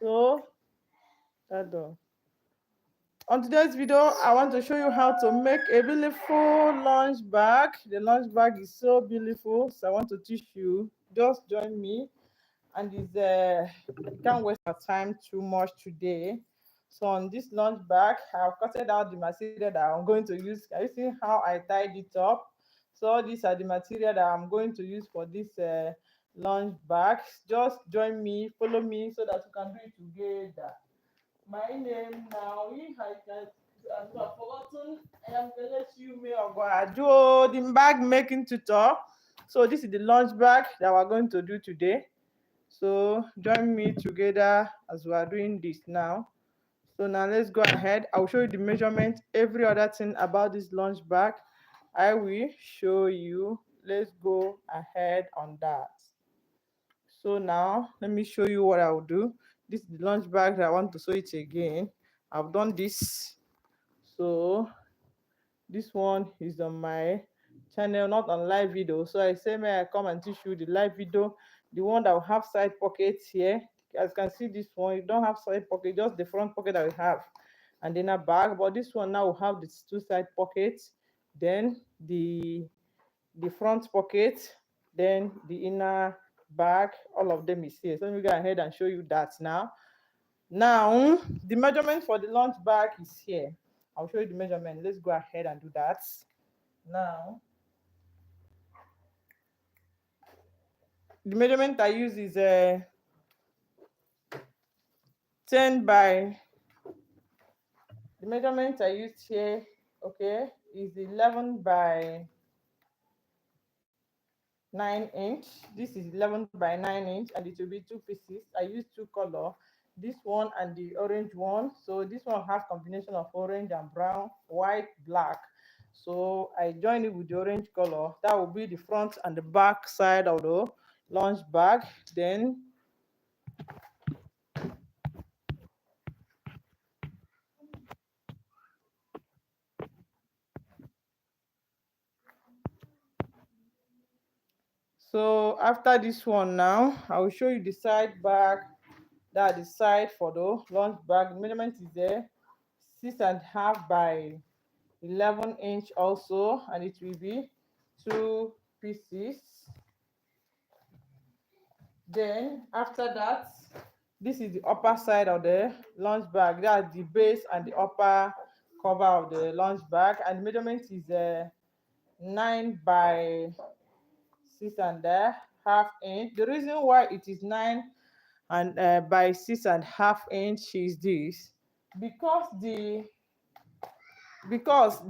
So on today's video, I want to show you how to make a beautiful lunch bag. The lunch bag is so beautiful, so I want to teach you. Just join me, and you can't waste our time too much today. So on this lunch bag, I've cutted out the material that I'm going to use. Can you see how I tied it up? So these are the material that I'm going to use for this lunch bag. Just join me, follow me, so that we can do it together. My name now, if I can, I've not forgotten, I am going to let you me or go do the bag making tutor. So this is the lunch bag that we're going to do today. So join me together as we are doing this now. So now let's go ahead. I'll show you the measurement, every other thing about this lunch bag. I will show you. Let's go ahead on that. So now let me show you what I'll do. This is the lunch bag that I want to show it again. I've done this. So this one is on my channel, not on live video. So I say, may I come and teach you the live video, the one that will have side pockets here. As you can see, this one, you don't have side pocket, just the front pocket that we have, and then a bag. But this one now will have the two side pockets, then the front pocket, then the inner bag. All of them is here. So let me go ahead and show you that now. Now, the measurement for the lunch bag is here. I'll show you the measurement. Let's go ahead and do that. Now, the measurement I use is 10 by, the measurement I used here, okay, is 11 by 9 inch. This is 11 by 9 inch, and it will be two pieces. I use two color, this one and the orange one. So this one has combination of orange and brown, white, black. So I join it with the orange color. That will be the front and the back side of the lunch bag. Then so after this one now, I will show you the side bag. That the side for the lunch bag. The measurement is there, 6.5 by 11 inch also, and it will be two pieces. Then after that, this is the upper side of the lunch bag. That's the base and the upper cover of the lunch bag, and the measurement is 9 by 6.5 inch. The reason why it is 9 and by 6.5 inch is this, because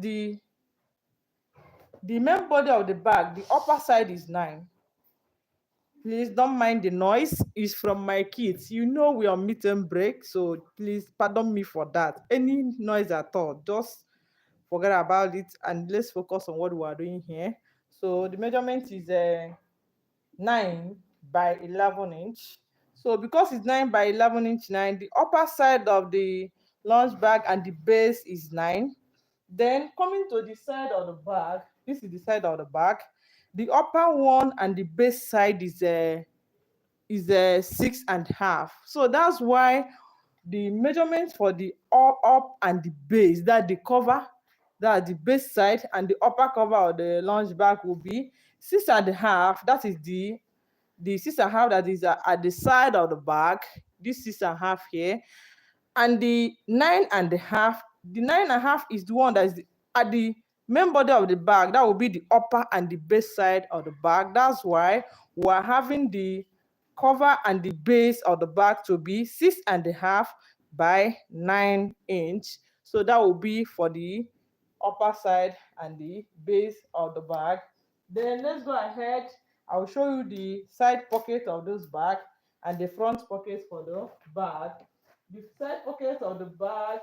the main body of the bag, the upper side is 9. Please don't mind the noise. It's from my kids. You know we are meet and break, so please pardon me for that. Any noise at all, just forget about it and let's focus on what we are doing here. So the measurement is 9 by 11 inch. So because it's 9 by 11 inch, 9, the upper side of the lunch bag and the base is 9. Then coming to the side of the bag, this is the side of the bag. The upper one and the base side is 6.5. So that's why the measurement for the up and the base, that the cover, that the base side and the upper cover of the lunch bag will be 6.5. That is the 6.5 that is at the side of the bag. This 6.5 here, and the 9.5. The 9.5 is the one that is at the main body of the bag. That will be the upper and the base side of the bag. That's why we are having the cover and the base of the bag to be 6.5 by 9 inch. So that will be for the upper side and the base of the bag. Then let's go ahead. I'll show you the side pocket of this bag and the front pocket for the bag. The side pocket of the bag,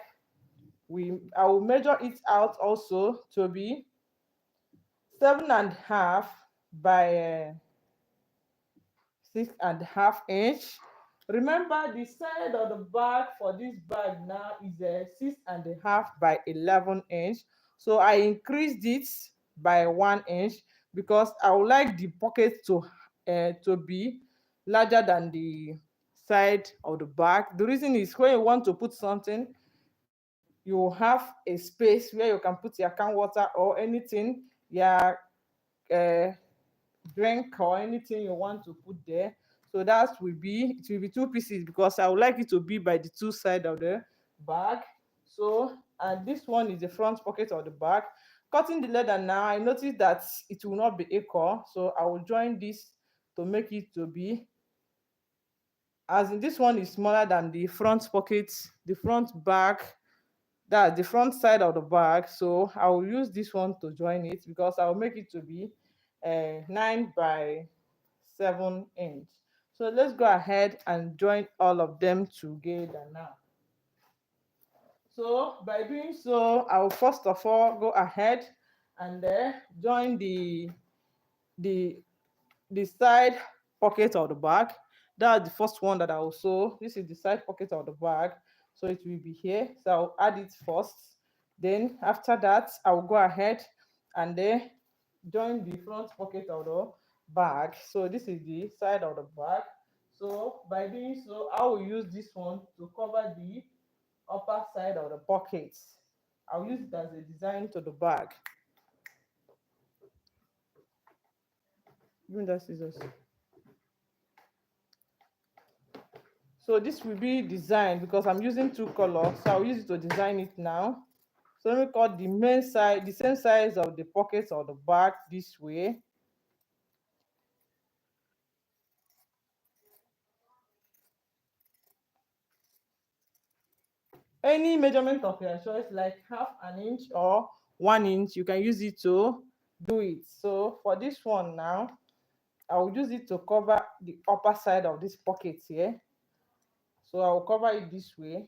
I will measure it out also to be 7.5 by 6.5 inch. Remember, the side of the bag for this bag now is 6.5 by 11 inch. So I increased it by 1 inch because I would like the pocket to be larger than the side of the bag. The reason is when you want to put something, you have a space where you can put your can water or anything, your uh, drink or anything you want to put there. So that will be two pieces because I would like it to be by the two side of the bag. So and this one is the front pocket of the bag. Cutting the leather now, I noticed that it will not be equal, so I will join this to make it to be, as in this one is smaller than the front pocket, the front bag, that's the front side of the bag. So I will use this one to join it because I will make it to be 9 by 7 inch. So let's go ahead and join all of them together now. So by doing so, I will first of all go ahead and join the the side pocket of the bag. That's the first one that I will sew. This is the side pocket of the bag. So it will be here. So I'll add it first. Then after that, I will go ahead and then join the front pocket of the bag. So this is the side of the bag. So by doing so, I will use this one to cover the upper side of the pocket. I'll use it as a design to the bag. Give me that scissors. So this will be designed because I'm using two colors. So I'll use it to design it now. So let me cut the main side, the same size of the pockets of the back this way. Any measurement of your choice, like half an inch or 1 inch, you can use it to do it. So for this one now, I will use it to cover the upper side of this pocket here. So I will cover it this way.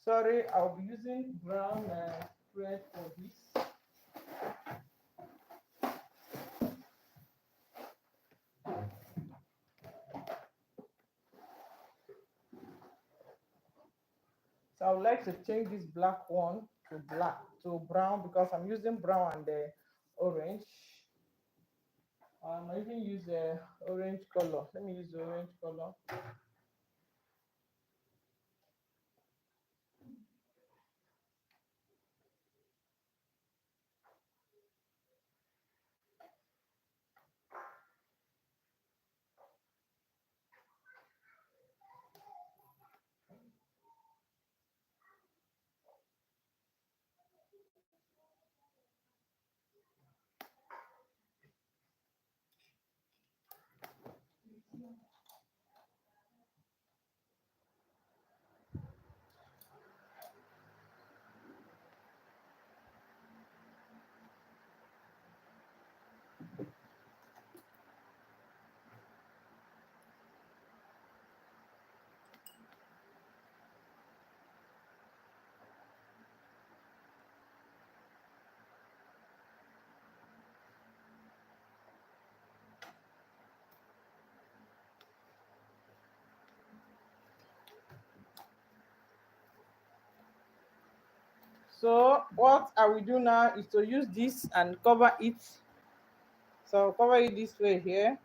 Sorry, I'll be using brown thread for this. So I would like to change this black one to brown because I'm using brown and orange. I even use orange color. Let me use the orange color. So what I will do now is to use this and cover it. So I'll cover it this way here.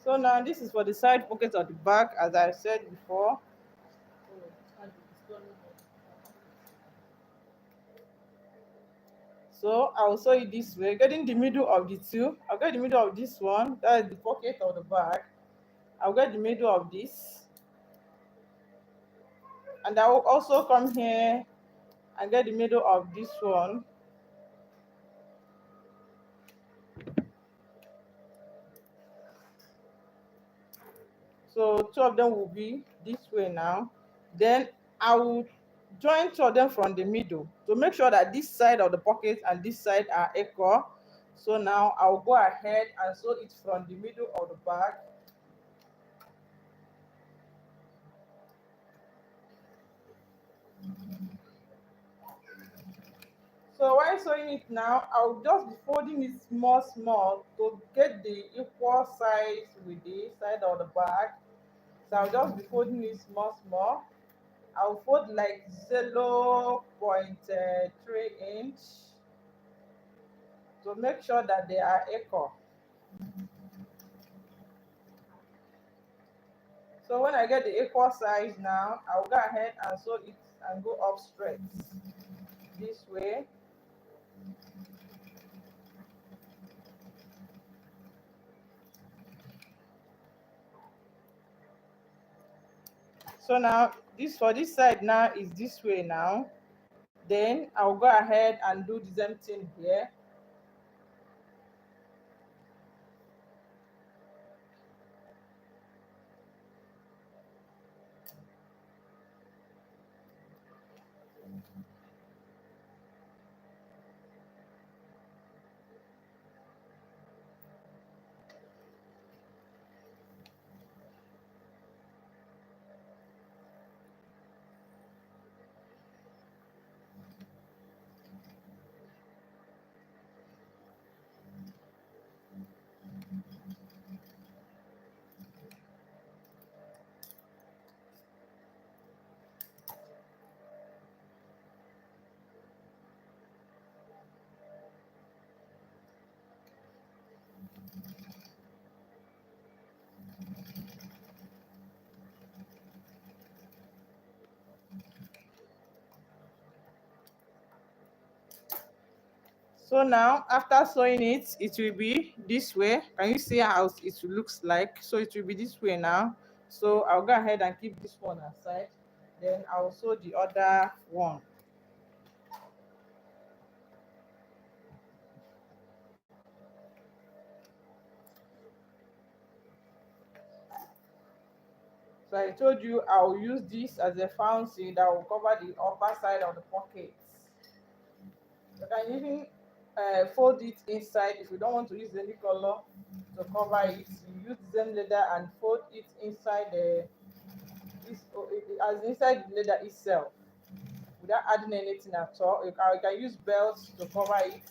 So now this is for the side pocket of the back, as I said before. So I will sew it this way, getting the middle of the two. I'll get the middle of this one, that is the pocket of the back. I'll get the middle of this. And I will also come here and get the middle of this one. So two of them will be this way now. Then I will join two of them from the middle to make sure that this side of the pocket and this side are equal. So now I'll go ahead and sew it from the middle of the bag. So while sewing it now, I'll just be folding it small to get the equal size with the side of the bag. So I'll just be folding it small. I'll fold like 0.3 inch to make sure that they are equal. So when I get the equal size now, I'll go ahead and sew it and go up straight this way. So now this for this side now is this way now. Then I'll go ahead and do the same thing here. So now after sewing it, it will be this way. Can you see how it looks like? So it will be this way now. So I'll go ahead and keep this one aside. Then I'll sew the other one. So I told you I'll use this as a fancy that will cover the upper side of the pockets. You can even fold it inside if you don't want to use any color to cover it. You use the same leather and fold it inside as inside the leather itself without adding anything at all. You can use belts to cover it.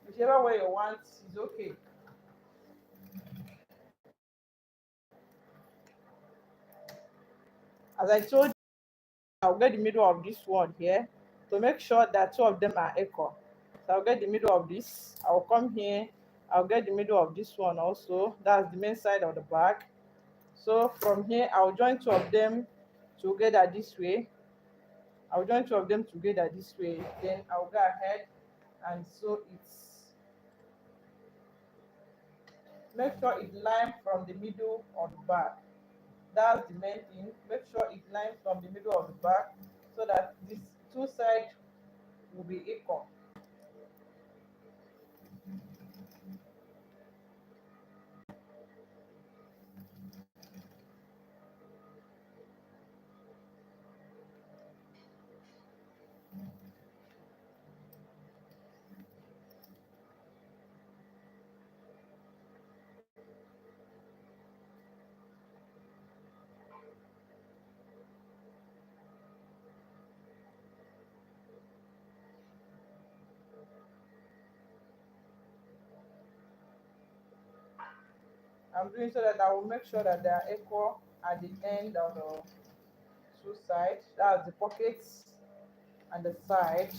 Whichever way you want is okay. As I told you, I'll get the middle of this one here to make sure that two of them are equal. So I'll get the middle of this. I'll come here. I'll get the middle of this one also. That's the main side of the bag. So from here, I'll join two of them together this way. I'll join two of them together this way. Then I'll go ahead and sew it. Make sure it lines from the middle of the back. That's the main thing. Make sure it lines from the middle of the back so that these two sides will be equal. I'm doing so that I will make sure that they are equal at the end of the two sides. That's the pockets and the side.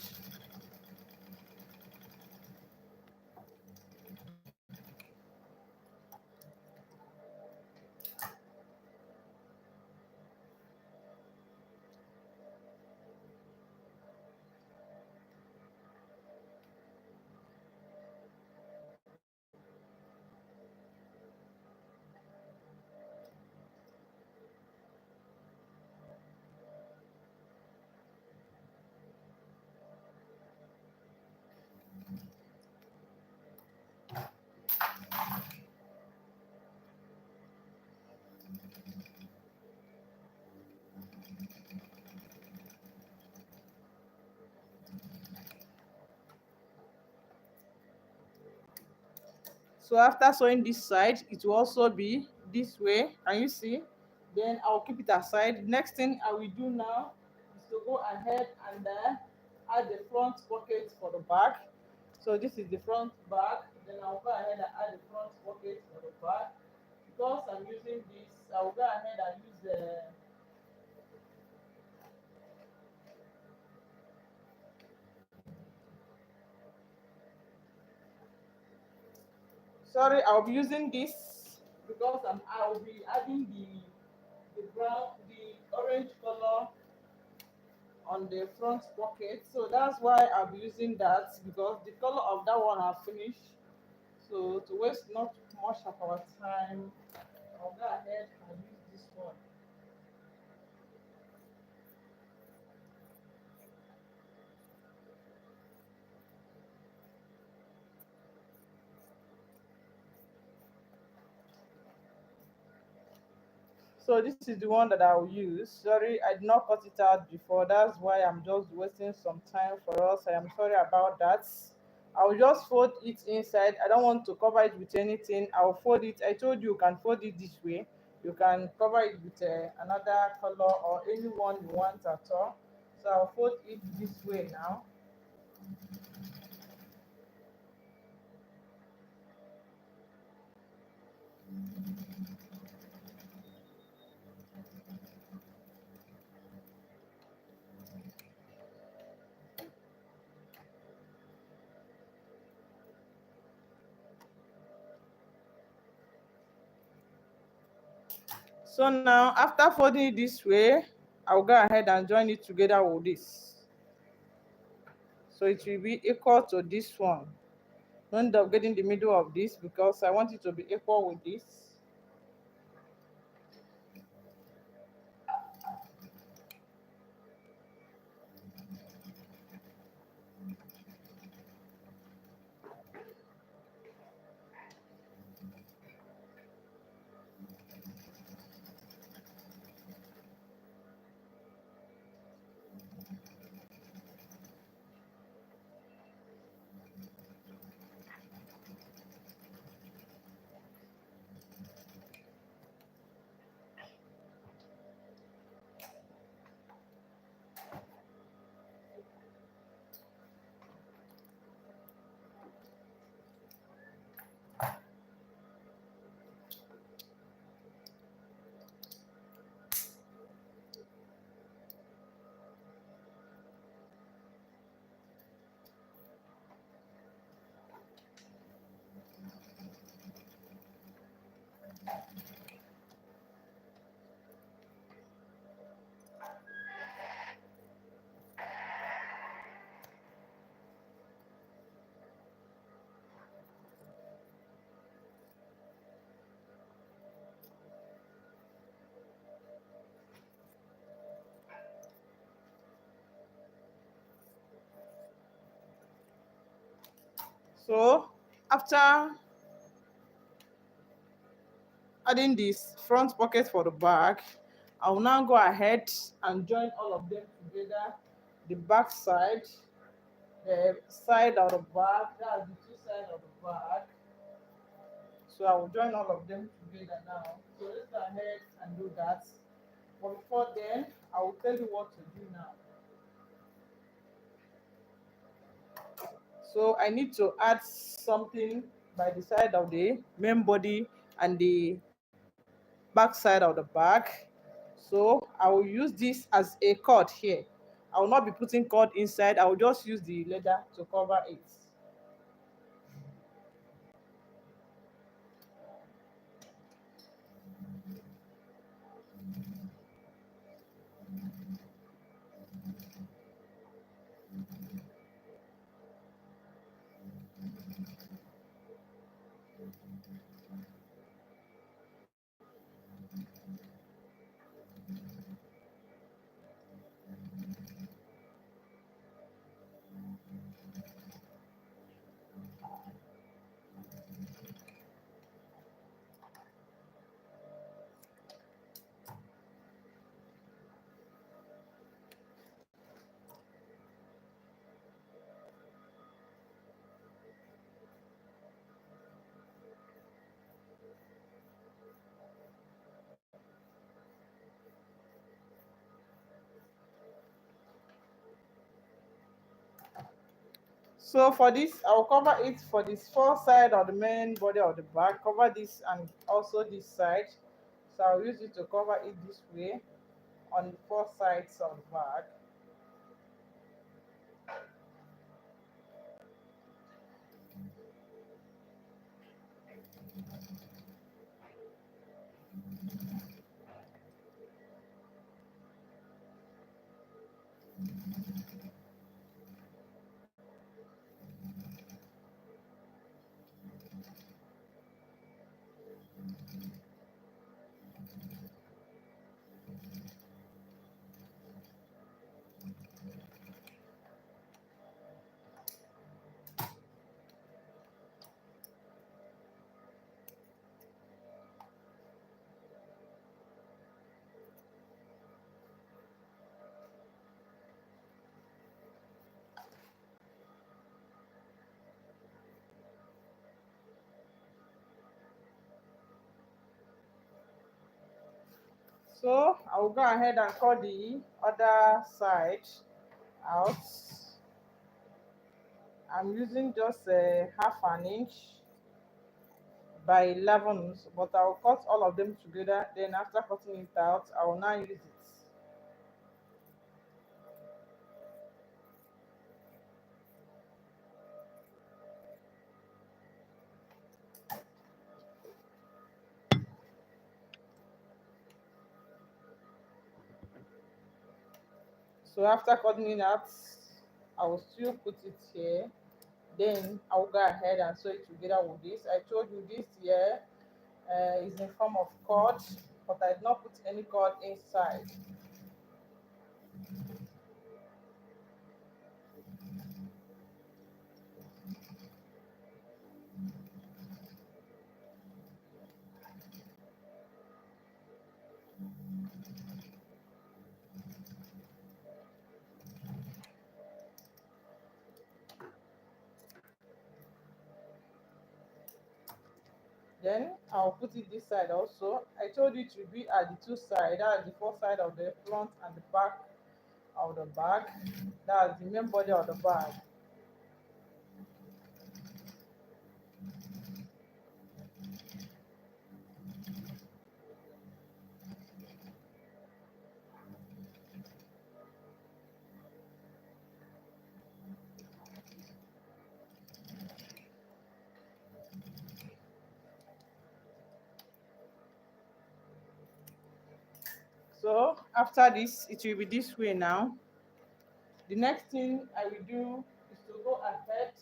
So after sewing this side, it will also be this way. Can you see? Then I'll keep it aside. Next thing I will do now is to go ahead and add the front pocket for the back. So this is the front back. Then I'll go ahead and add the front pocket for the back. Because I'm using this, I'll go ahead and use the sorry, I'll be using this because I'll be adding the brown, the orange color on the front pocket. So that's why I'll be using that, because the color of that one have finished. So to waste not much of our time, I'll go ahead and use this one. So this is the one that I'll use. Sorry, I did not cut it out before. That's why I'm just wasting some time for us. I am sorry about that. I'll just fold it inside. I don't want to cover it with anything. I'll fold it. I told you can fold it this way. You can cover it with another color or any one you want at all. So I'll fold it this way now. So now after folding it this way, I'll go ahead and join it together with this. So it will be equal to this one. Don't end up getting the middle of this because I want it to be equal with this. So after adding this front pocket for the back, I will now go ahead and join all of them together. The back side, the side of the back, that's the two sides of the back. So I will join all of them together now. So let's go ahead and do that. But before then, I will tell you what to do now. So I need to add something by the side of the main body and the back side of the back. So I will use this as a cord here. I will not be putting cord inside. I will just use the leather to cover it. So for this, I'll cover it for this front side of the main body of the bag, cover this and also this side. So I'll use it to cover it this way on the four sides of the bag. So I'll go ahead and cut the other side out. I'm using just a half an inch by 11, but I'll cut all of them together. Then after cutting it out, I will now use it. So after cutting it out, I will still put it here. Then I will go ahead and sew it together with this. I told you this here is in form of cord, but I did not put any cord inside. Then I'll put it this side also. I told you to be at the two sides. That's the four side of the front and the back of the bag. That's the main body of the bag. So after this, it will be this way now. The next thing I will do is to go ahead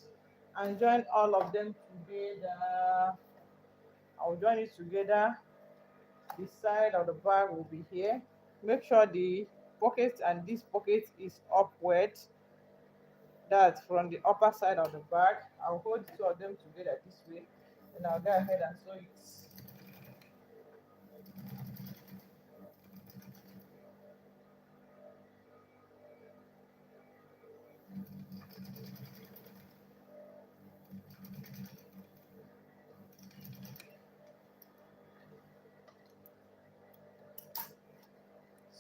and join all of them together. I'll join it together. The side of the bag will be here. Make sure the pocket and this pocket is upward. That's from the upper side of the bag. I'll hold the two of them together this way, and I'll go ahead and sew it.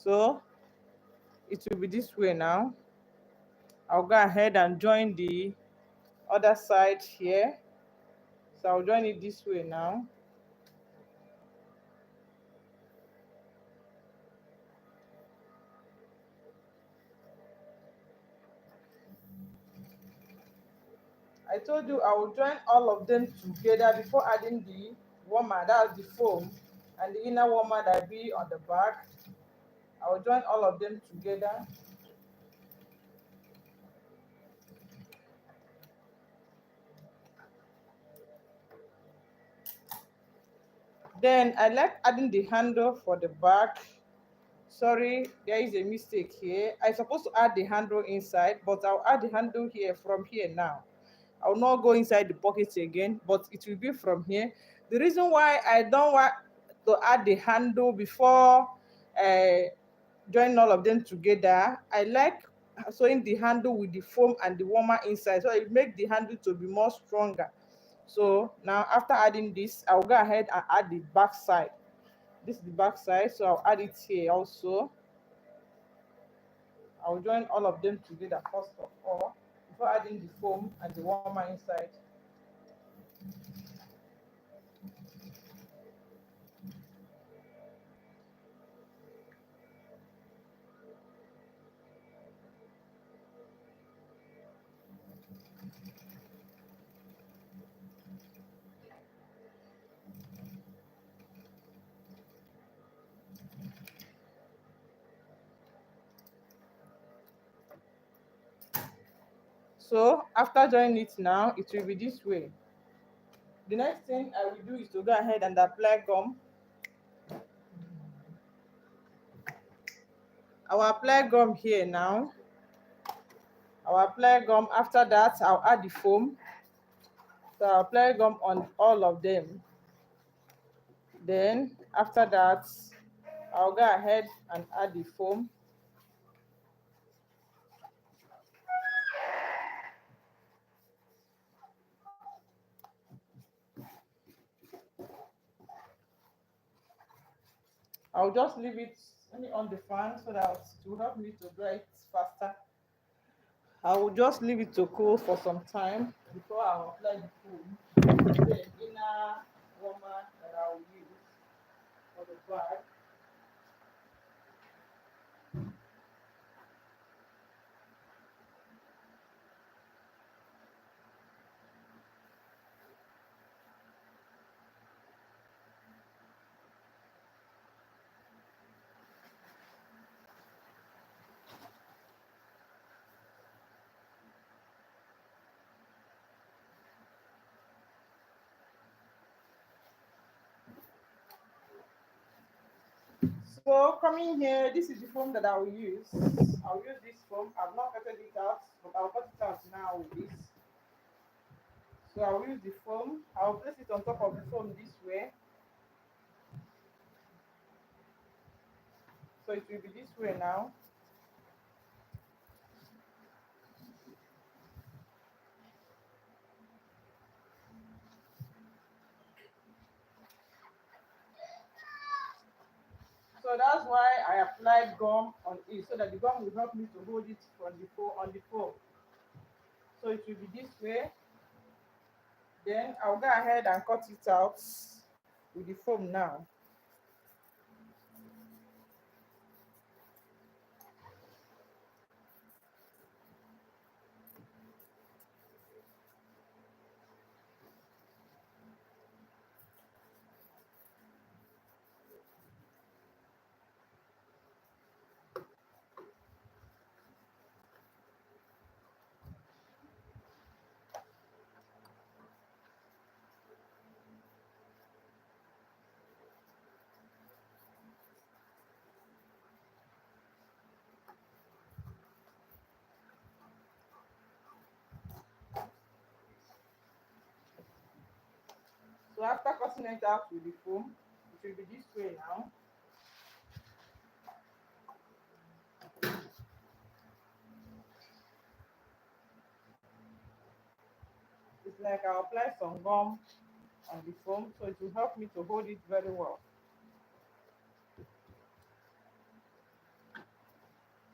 So it will be this way now. I'll go ahead and join the other side here. So I'll join it this way now. I told you I will join all of them together before adding the warmer, that's the foam, and the inner warmer that be on the back. I will join all of them together. Then I like adding the handle for the back. Sorry, there is a mistake here. I'm supposed to add the handle inside, but I'll add the handle here from here now. I will not go inside the pocket again, but it will be from here. The reason why I don't want to add the handle before uh, join all of them together, I like sewing the handle with the foam and the warmer inside, so it make the handle to be more stronger. So now after adding this, I'll go ahead and add the back side. This is the back side, so I'll add it here also. I'll join all of them together first of all. before adding the foam and the warmer inside. So after joining it now, it will be this way. The next thing I will do is to go ahead and apply gum. I will apply gum here now. I will apply gum. After that, I'll add the foam. So I'll apply gum on all of them. Then after that, I'll go ahead and add the foam. I'll just leave it on the fan so that it will help me to dry it faster. I will just leave it to cool for some time before I apply the foam. The inner warmer that I will use for the bag. So coming here, this is the foam that I will use. I'll use this foam. I've not cutted it out, but I'll cut it out now with this. So I'll use the foam. I'll place it on top of the foam this way. So it will be this way now. So that's why I applied gum on it, so that the gum will help me to hold it on the foam. So it will be this way. Then I'll go ahead and cut it out with the foam now. So after cutting it out with the foam, it will be this way now. It's like I'll apply some gum on the foam, so it will help me to hold it very well.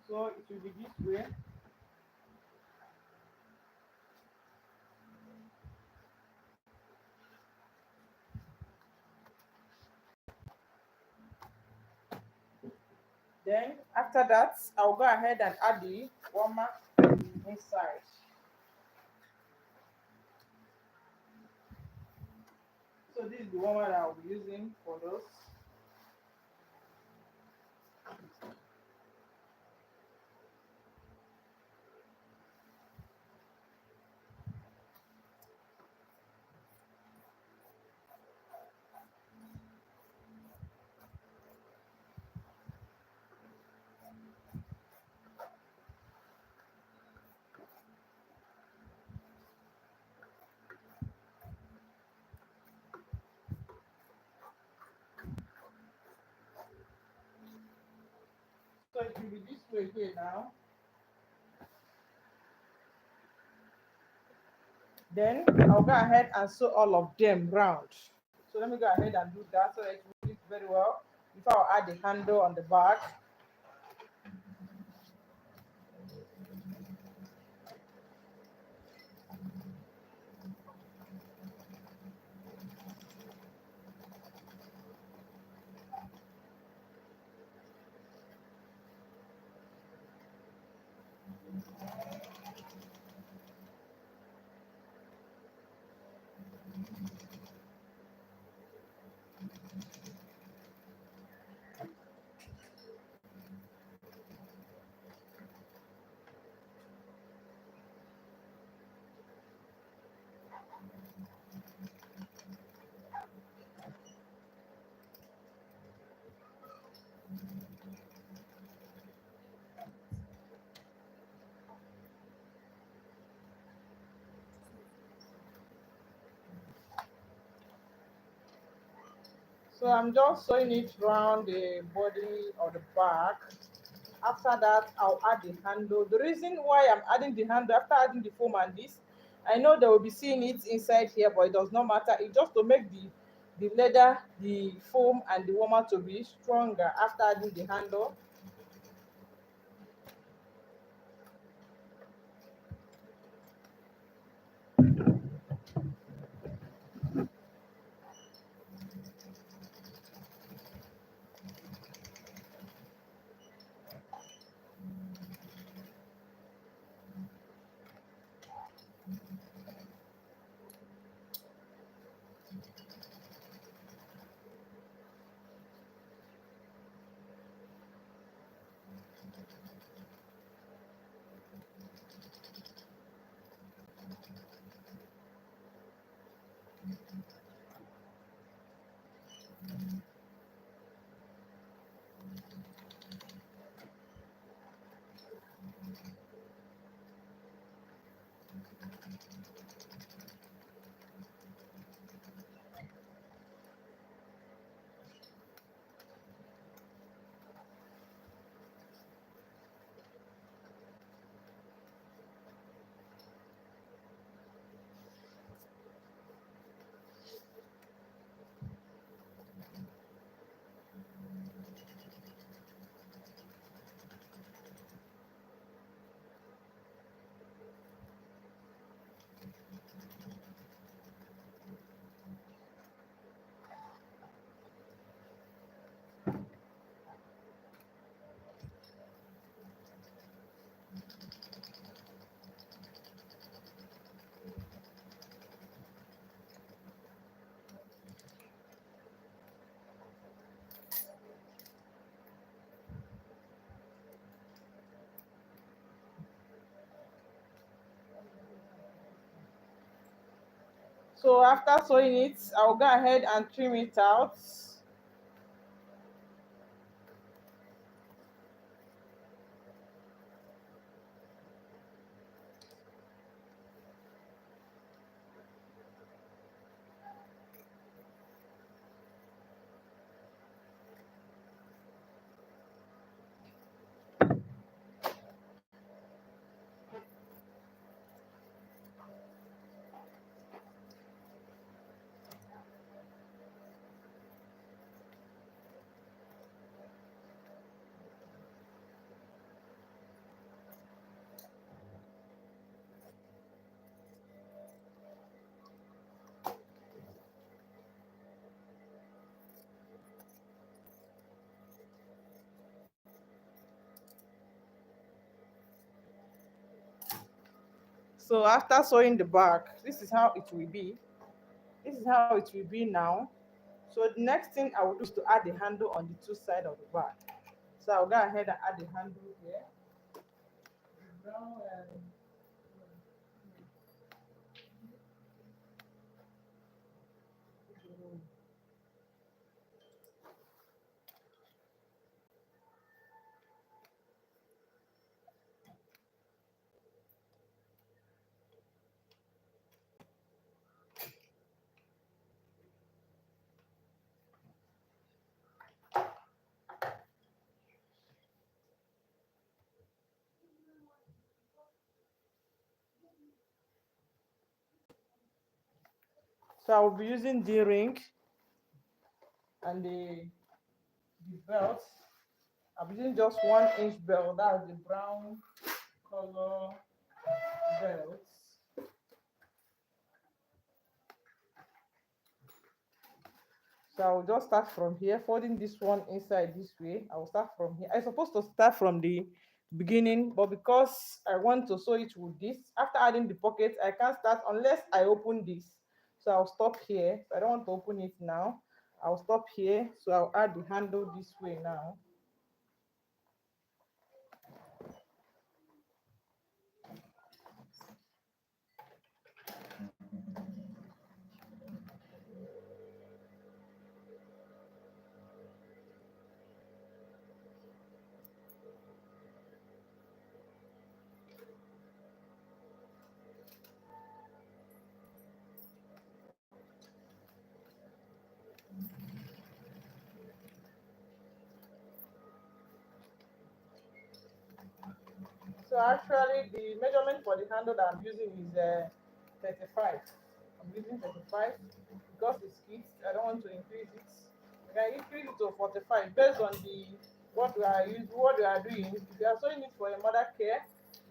So it will be this way. Then after that, I'll go ahead and add the warmer inside. So this is the warmer that I'll be using for those. So it will be this way here now. Then I'll go ahead and sew all of them round. So let me go ahead and do that so that it will fit very well. Before I'll add the handle on the back. So I'm just sewing it around the body or the back. After that, I'll add the handle. The reason why I'm adding the handle after adding the foam and this, I know they will be seeing it inside here, but it does not matter. It's just to make the leather, the foam, and the warmer to be stronger after adding the handle. So after sewing it, I'll go ahead and trim it out. So after sewing the back, this is how it will be. This is how it will be now. So the next thing I will do is to add the handle on the two sides of the back. So I'll go ahead and add the handle here. Brown and so I'll be using the ring and the belt. I'm using just 1 inch belt. That's the brown color belt. So I'll just start from here, folding this one inside this way. I will start from here. I'm supposed to start from the beginning, but because I want to sew it with this, after adding the pocket, I can't start unless I open this. So I'll stop here. So I don't want to open it now. I'll stop here. So I'll add the handle this way now. So actually, the measurement for the handle that I'm using is 35. I'm using 35 because it's kids. I don't want to increase it. I can increase it to 45 based on the what we are doing. If you are sewing it for a mother care,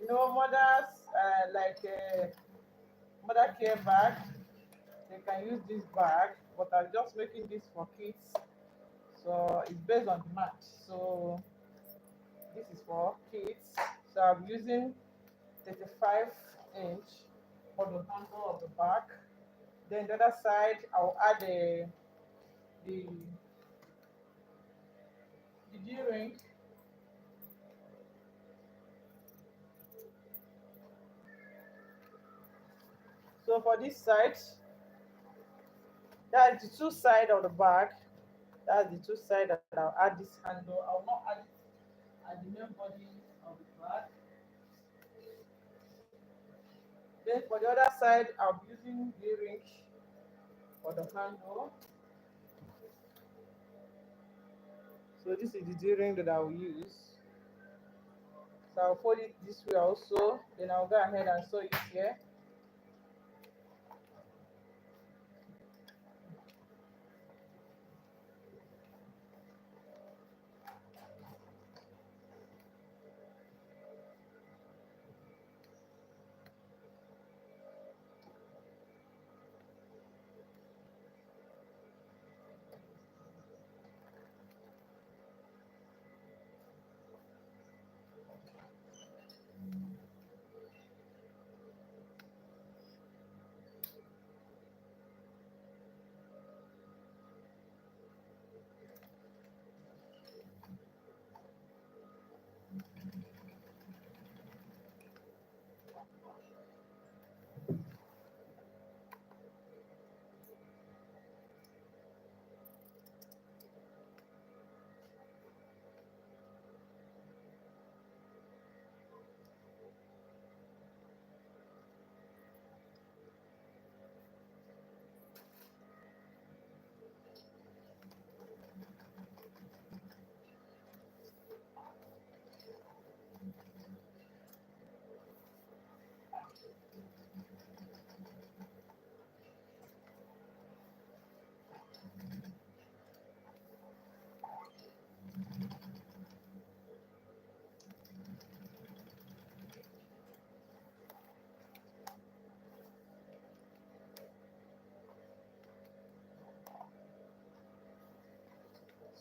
mothers like mother care bag, they can use this bag. But I'm just making this for kids, so it's based on the match. So this is for kids. So I'm using 35 inch for the handle of the back. Then the other side, I'll add the the D ring. So for this side, that's the two side of the back. That's the two side that I'll add this handle. I'll not add it at the main body of the back. Then for the other side, I'll be using D ring for the handle. So this is the D ring that I will use. So I'll fold it this way also. Then I'll go ahead and sew it here.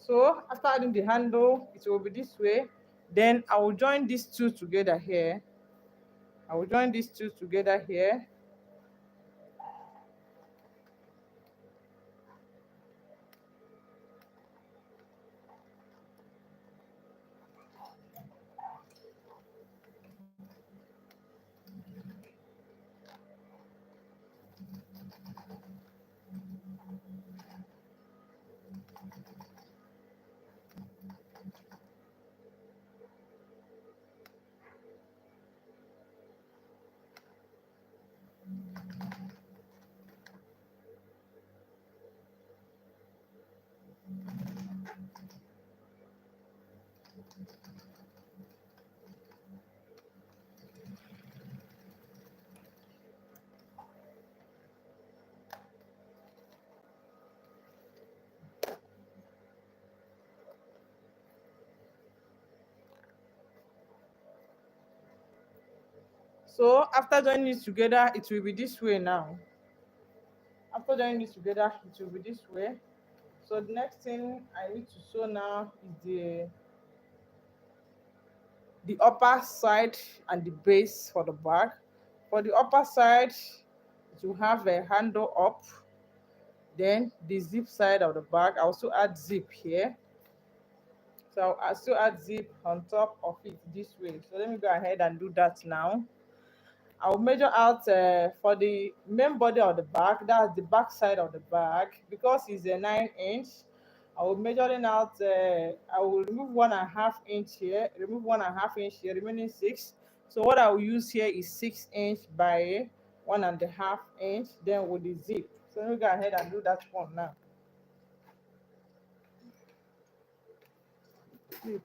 So after adding the handle, it will be this way. Then I will join these two together here. I will join these two together here. So after joining it together, it will be this way now. After joining it together, it will be this way. So the next thing I need to sew now is the upper side and the base for the bag. For the upper side, to have a handle up, then the zip side of the bag, I also add zip here. So I still add zip on top of it this way. So let me go ahead and do that now. I'll measure out for the main body of the bag, that's the back side of the bag, because it's a 9 inch. I will measuring out, I will remove 1.5 inch here, remove 1.5 inch here, remaining 6. So what I will use here is 6 inch by 1.5 inch, then with the zip. So let me go ahead and do that one now. Zip.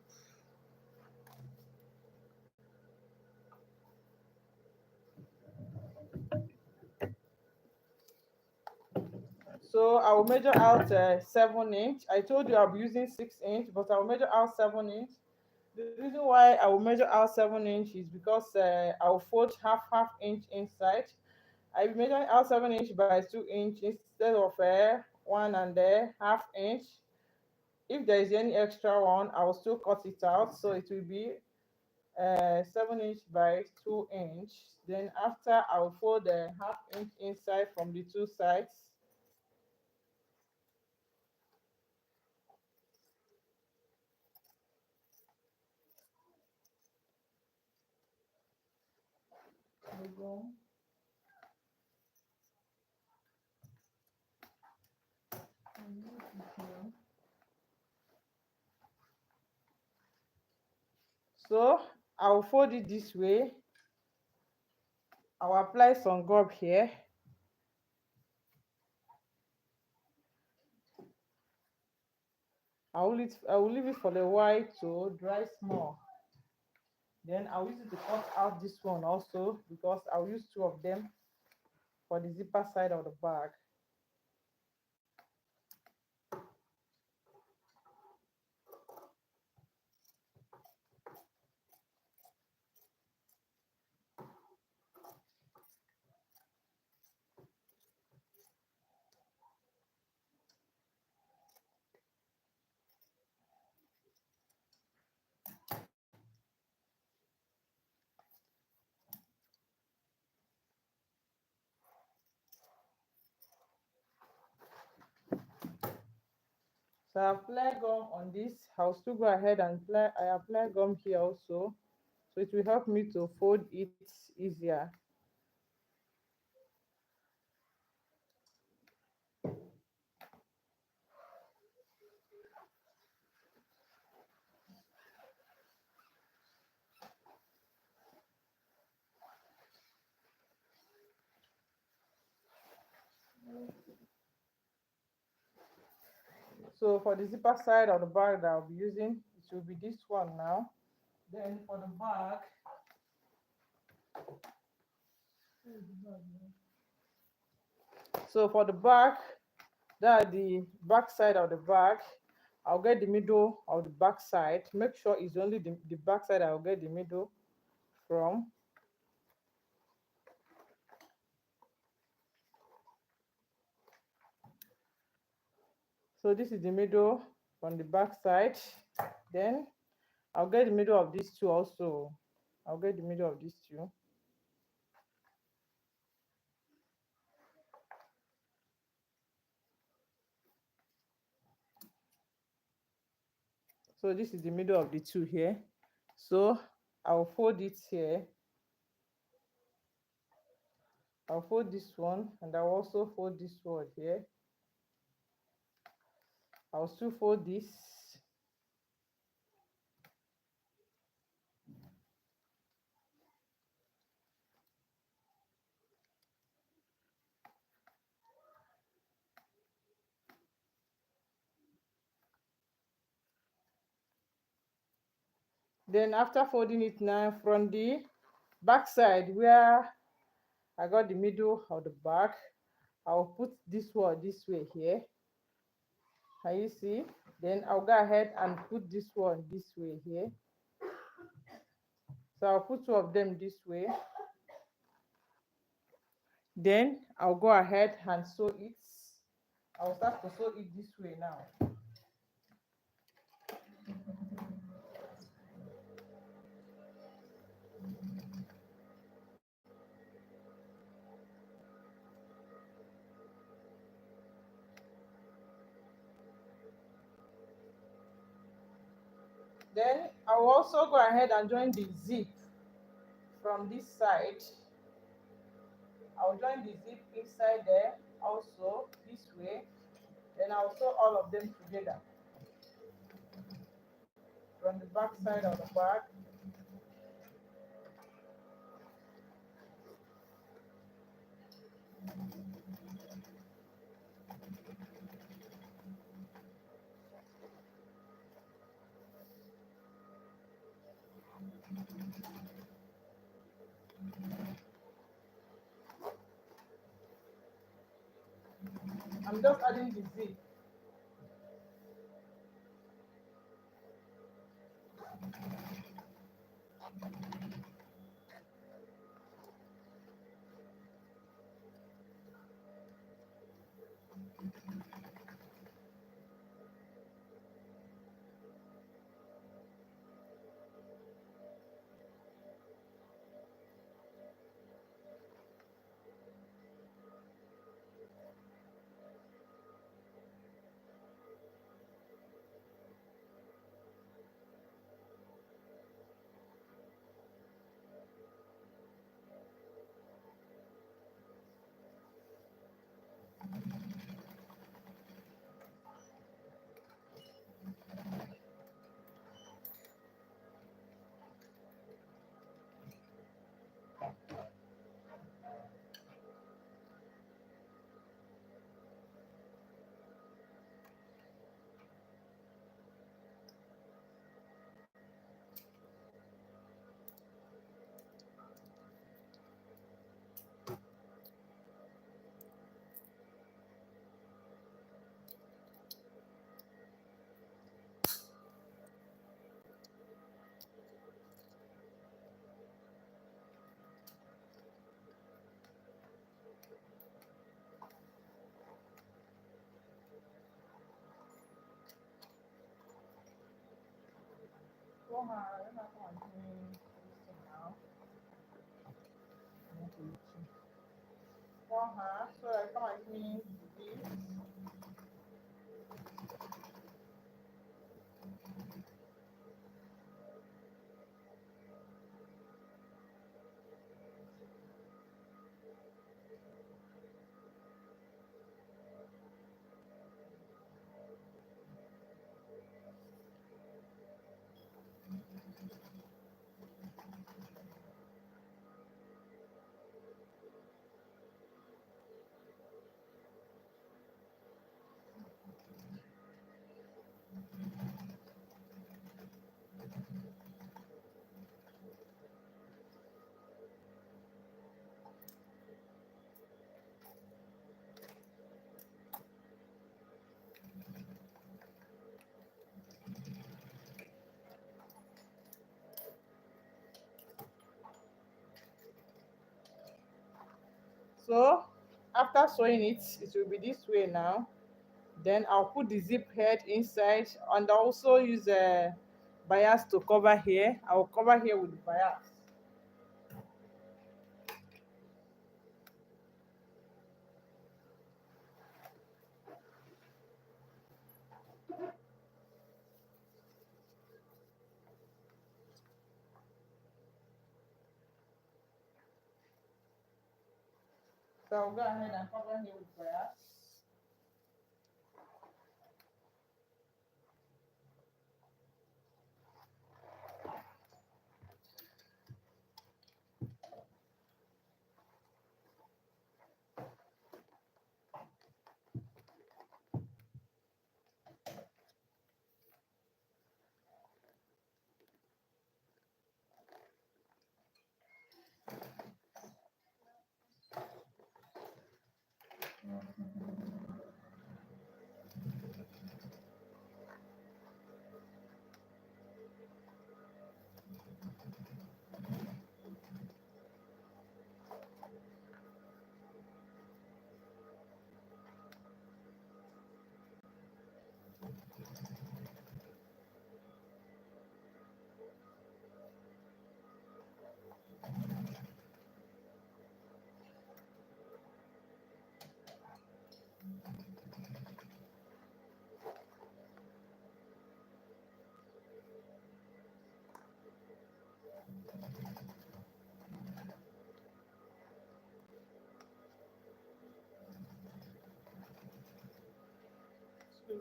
So I will measure out 7 inch. I told you I'll be using 6 inch, but I will measure out 7 inch. The reason why I will measure out 7 inch is because I will fold half inch inside. I'll be measuring out 7 inch by 2 inch instead of 1.5 inch. If there is any extra one, I will still cut it out. So it will be 7 inch by 2 inch. Then after I will fold a half inch inside from the two sides. So I will fold it this way. I will apply some gum here. I will leave it for the while to dry small. Then I'll use it to cut out this one also, because I'll use two of them for the zipper side of the bag. So I apply gum on this. I'll still go ahead and apply gum here also. So it will help me to fold it easier. So for the zipper side of the bag that I'll be using, it will be this one now. Then for the bag, so for the back, that the back side of the bag, I'll get the middle of the back side. Make sure it's only the back side I'll get the middle from. So this is the middle from the back side. Then I'll get the middle of these two also. I'll get the middle of these two. So this is the middle of the two here. So I'll fold it here. I'll fold this one, and I'll also fold this one here. I'll still fold this. Then after folding it now, from the back side where I got the middle of the back, I'll put this one this way here. Can you see? Then I'll go ahead and put this one this way here. So I'll put two of them this way. Then I'll go ahead and sew it. I'll start to sew it this way now. Then I will also go ahead and join the zip from this side. I'll join the zip inside there also this way. Then I'll sew all of them together from the back side of the bag. I'm just adding the zip. Come on, let me come and clean this thing now. For her, so I come and clean this. So after sewing it, it will be this way now. Then I'll put the zip head inside and also use a bias to cover here. I will cover here with the bias. So I'll go ahead and cover here with bias.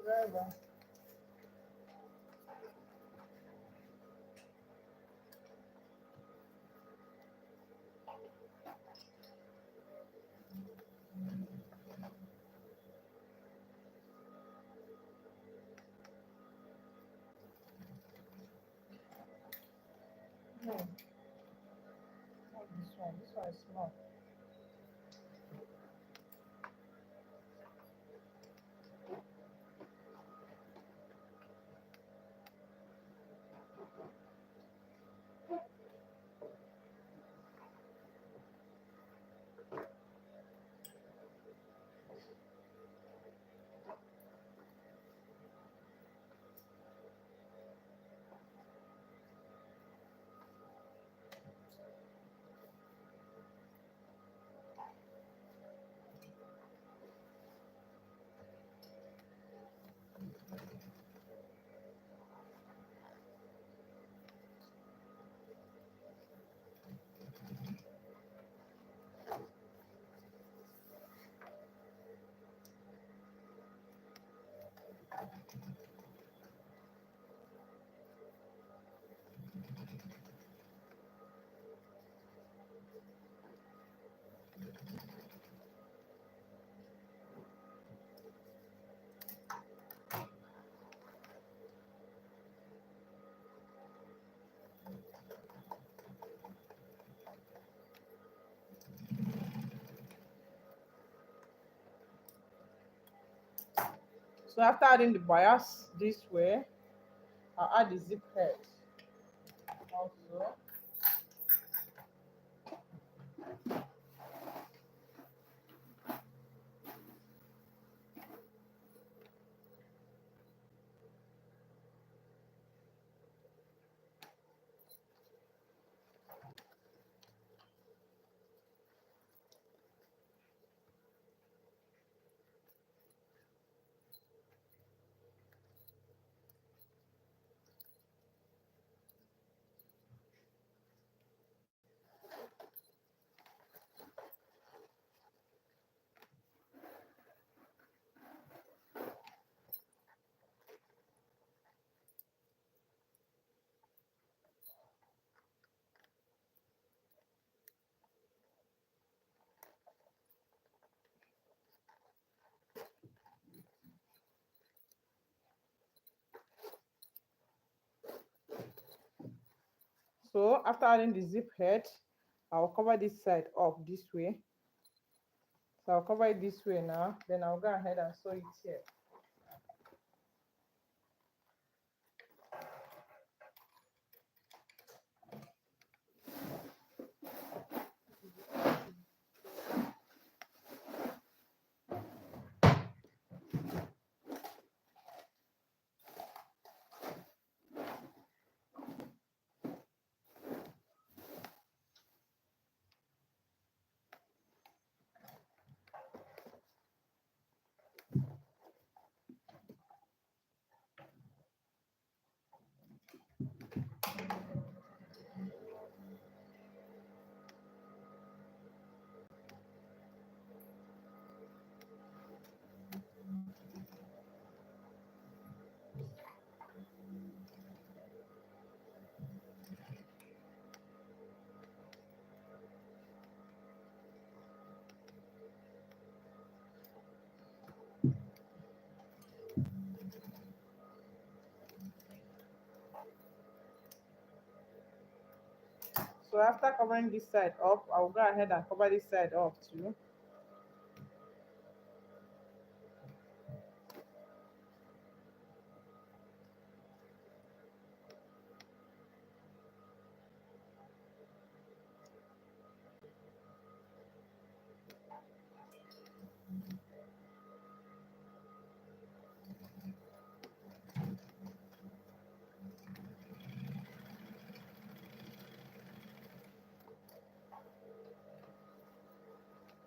very well. No, not this one. This one is small. So after adding the bias this way, I'll add the zip head also. So after adding the zip head, I'll cover this side up this way. So I'll cover it this way now. Then I'll go ahead and sew it here. So after covering this side up, I'll go ahead and cover this side up too.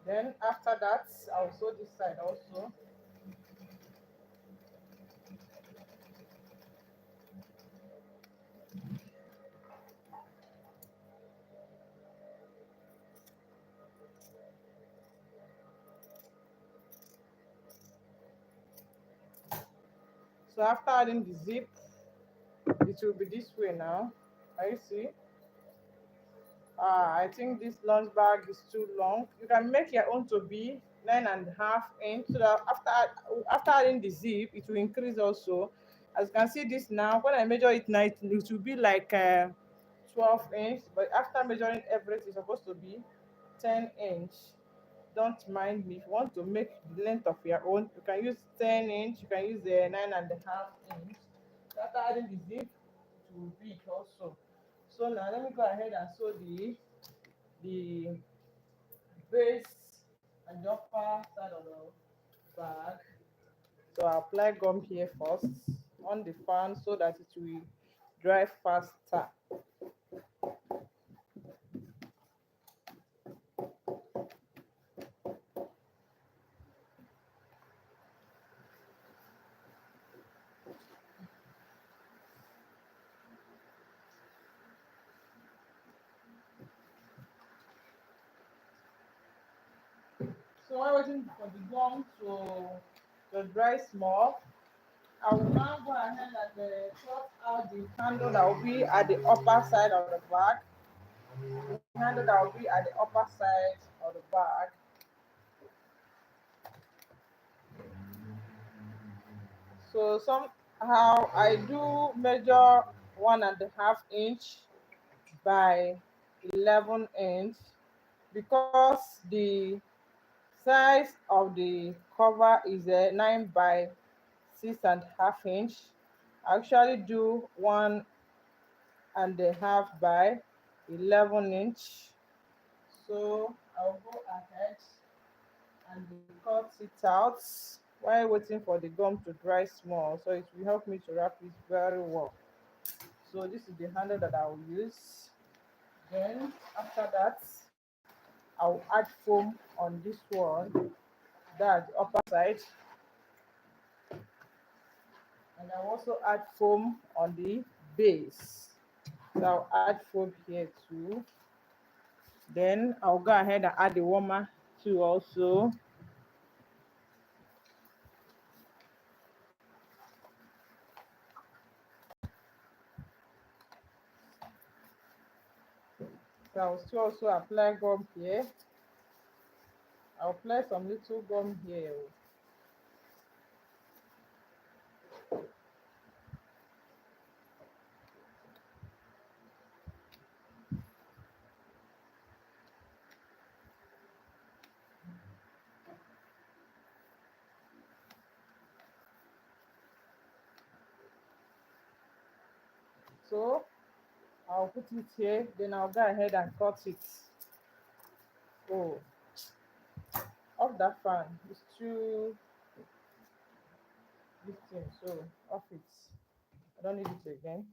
Then after that, I'll sew this side also. So after adding the zip, it will be this way now. Can you see? I think this lunch bag is too long. You can make your own to be 9.5 inch, so that after adding the zip, it will increase also. As you can see this now, when I measure it now, it will be like 12 inch, but after measuring everything, it's supposed to be 10 inch. Don't mind me. If you want to make the length of your own, you can use 10 inch, you can use the 9.5 inch. So after adding the zip, it will be it also. So now let me go ahead and sew the base and the upper side of the bag. So I apply gum here first on the fan so that it will dry faster. So while waiting for the gum to dry small, I will now go ahead and cut out the handle that will be at the upper side of the bag. The handle that will be at the upper side of the bag. So somehow I do measure 1.5 inch by 11 inch because the size of the cover is 9 by 6.5 inch. I actually do 1.5 by 11 inch. So I'll go ahead and cut it out while waiting for the gum to dry small, so it will help me to wrap it very well. So this is the handle that I will use. Then after that, I'll add foam on this one, that's the upper side, and I'll also add foam on the base. So I'll add foam here too. Then I'll go ahead and add the warmer too also. So I'll still also apply gum here. I'll apply some little gum here. So I'll put it here, then I'll go ahead and cut it. Oh, off that fan. It's too this thing, so off it. I don't need it again.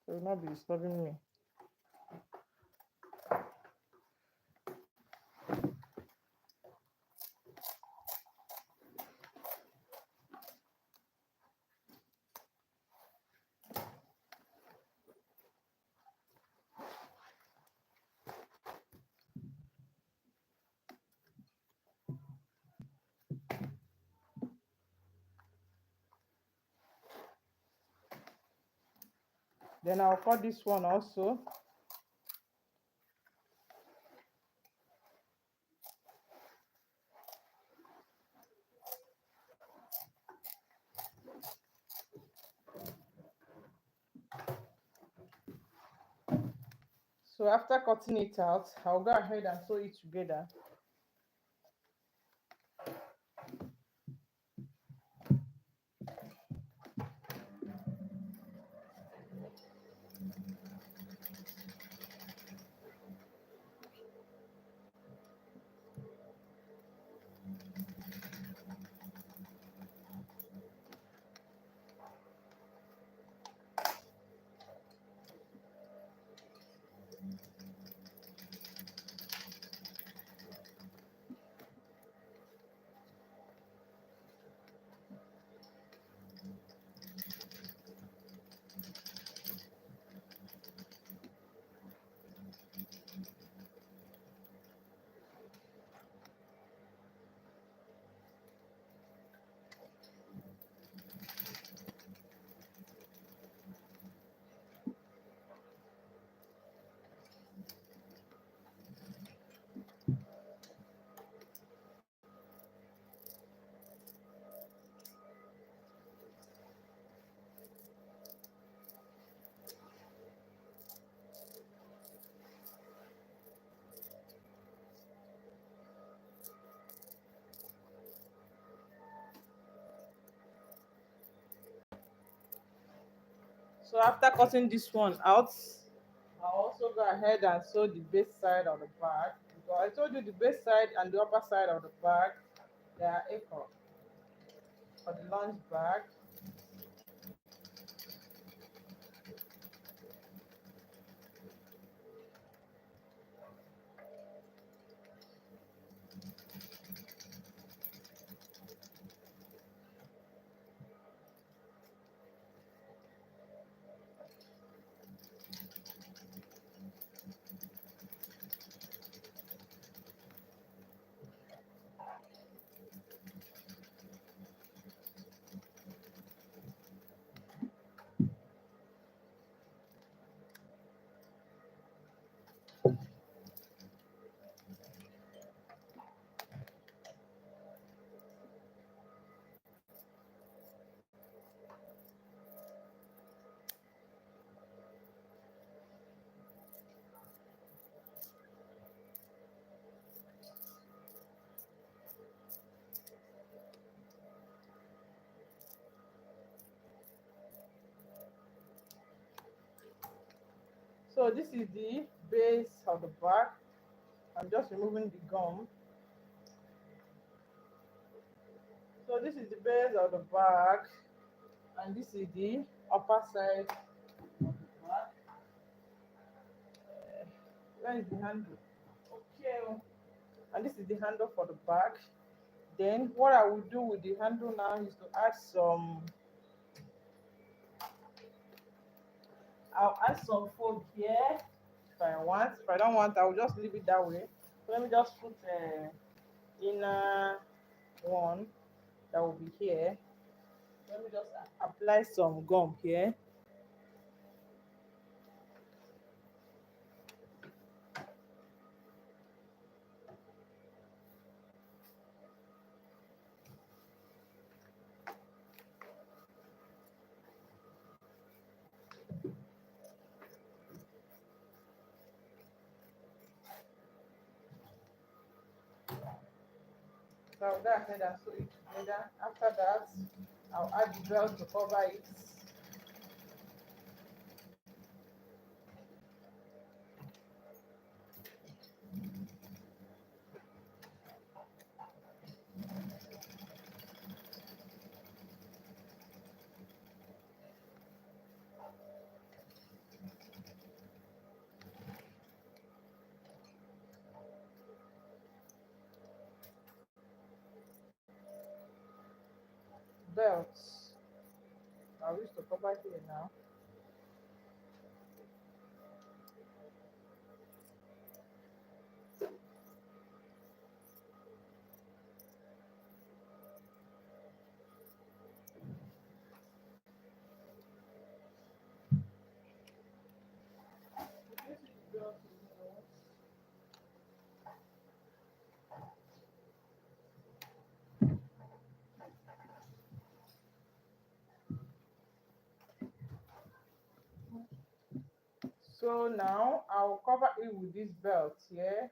So it will not be disturbing me. Then I'll cut this one also. So after cutting it out, I'll go ahead and sew it together. So after cutting this one out, I'll also go ahead and sew the base side of the bag, because I told you the base side and the upper side of the bag, they are equal for the lunch bag. So this is the base of the bag. I'm just removing the gum. So this is the base of the bag, and this is the upper side of the bag. Where is the handle? Okay. And this is the handle for the bag. Then what I will do with the handle now is to add some, I'll add some fold here if I want. If I don't want, I'll just leave it that way. So let me just put inner one that will be here. Let me just apply some gum here. So I'll go ahead and sew it together. After that, I'll add the belt to cover it. Belt. I'll use to cover here now. So now I'll cover it with this belt here.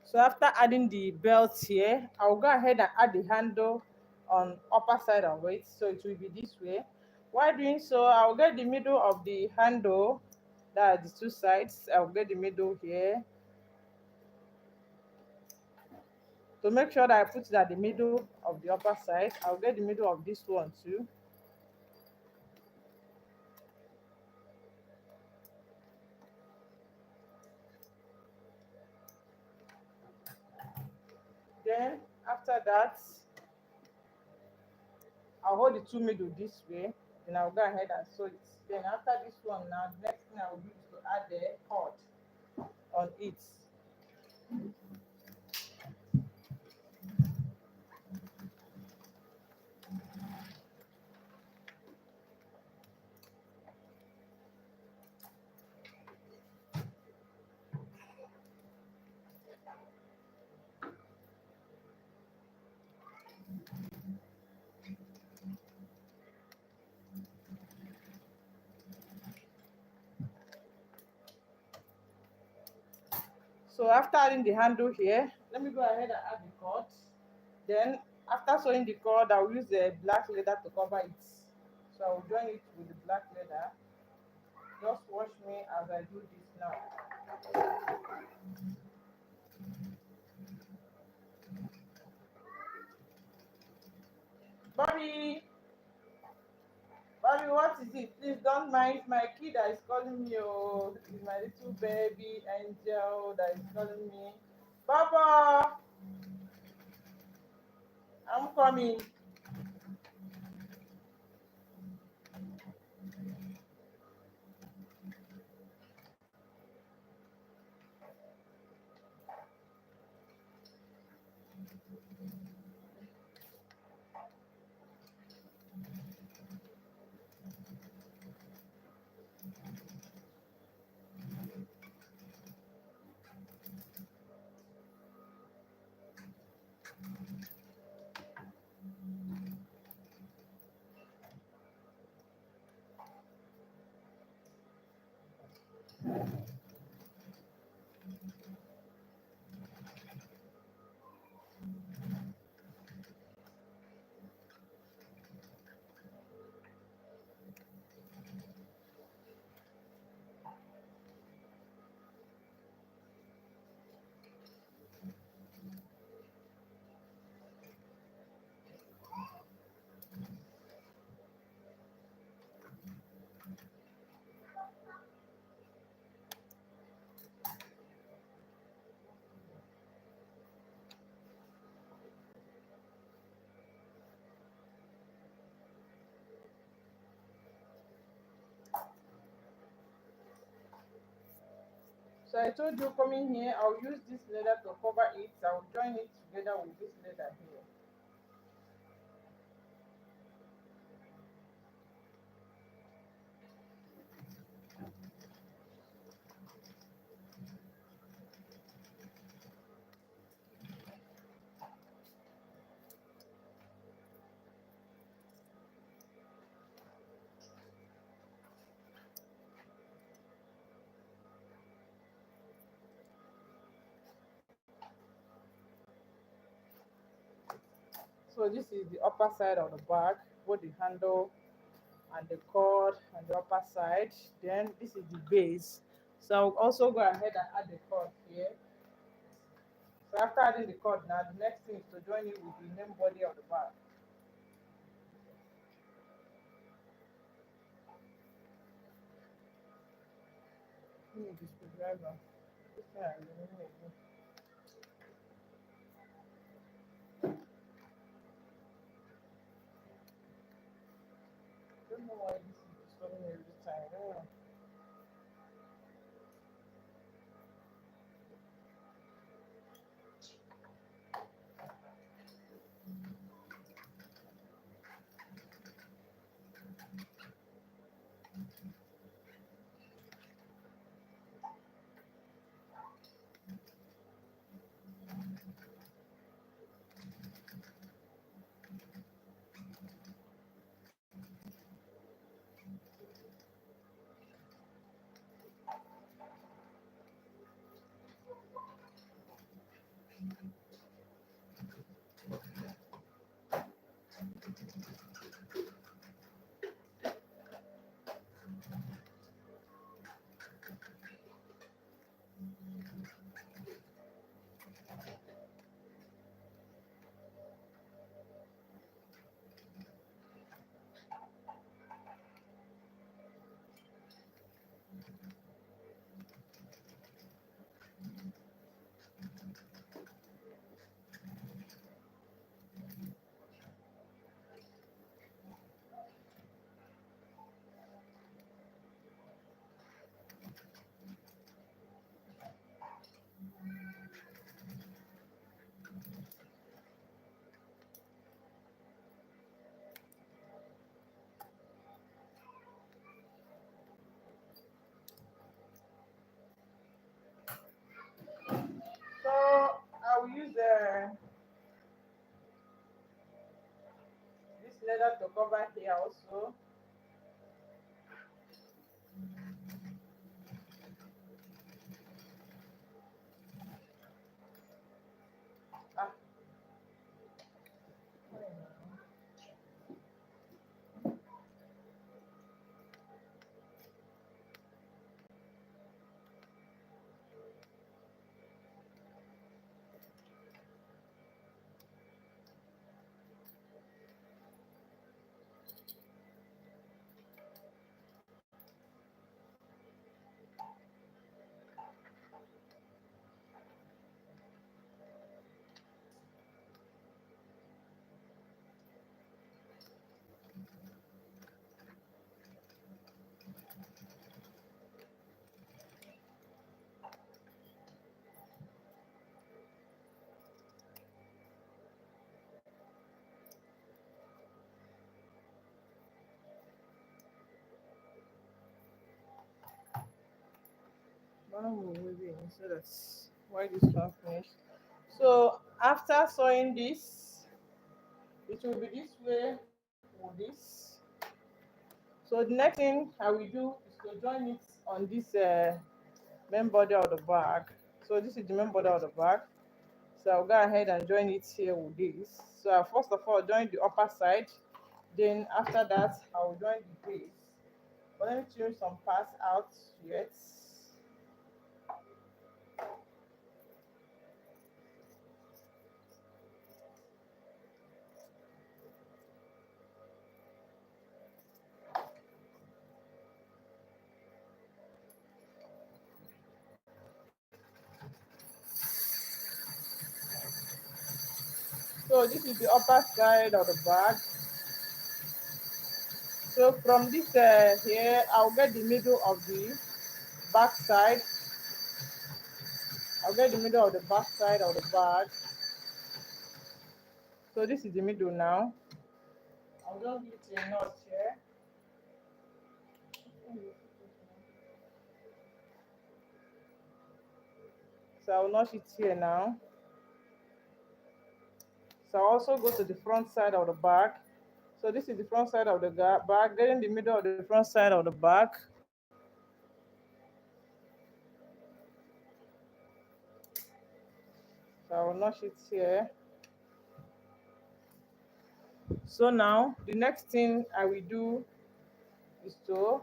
So after adding the belt here, I'll go ahead and add the handle on upper side of it. So it will be this way. While doing so, I'll get the middle of the handle, that are the two sides. I'll get the middle here. To make sure that I put it at the middle of the upper side, I'll get the middle of this one too. Then after that, I'll hold the two middle this way. Then I'll go ahead and sew it. Then after this one now, the next thing I will do is to add the cord on it. So after adding the handle here, let me go ahead and add the cord. Then after sewing the cord, I'll use the black leather to cover it. So I'll join it with the black leather. Just watch me as I do this now. Bobby, Bobby, what is it? Please don't mind my kid that is calling me. Oh, it's my little baby angel that is calling me. Baba, I'm coming. So I told you coming here, I'll use this leather to cover it. I'll join it together with this leather here. So this is the upper side of the bag, both the handle and the cord and the upper side. Then this is the base. So I'll also go ahead and add the cord here. So after adding the cord now, the next thing is to join it with the main body of the bag. Need the screwdriver. This thing I really need. I don't know why this is disturbing me every time. I don't know. feather to cover here also. Ah, one more maybe so that's why this one finished. So after sewing this, it will be this way with this. So the next thing I will do is to join it on this main border of the bag. So this is the main border of the bag. So I'll go ahead and join it here with this. So I first of all join the upper side. Then after that, I will join the base. But let me trim some parts out yet. So this is the upper side of the bag. So from this here, I'll get the middle of the back side. I'll get the middle of the back side of the bag. So this is the middle now. I'll just give it a knot here. So I'll notch it here now. So I'll also go to the front side of the bag. So this is the front side of the bag, getting the middle of the front side of the bag. So I'll notch it here. So now the next thing I will do is to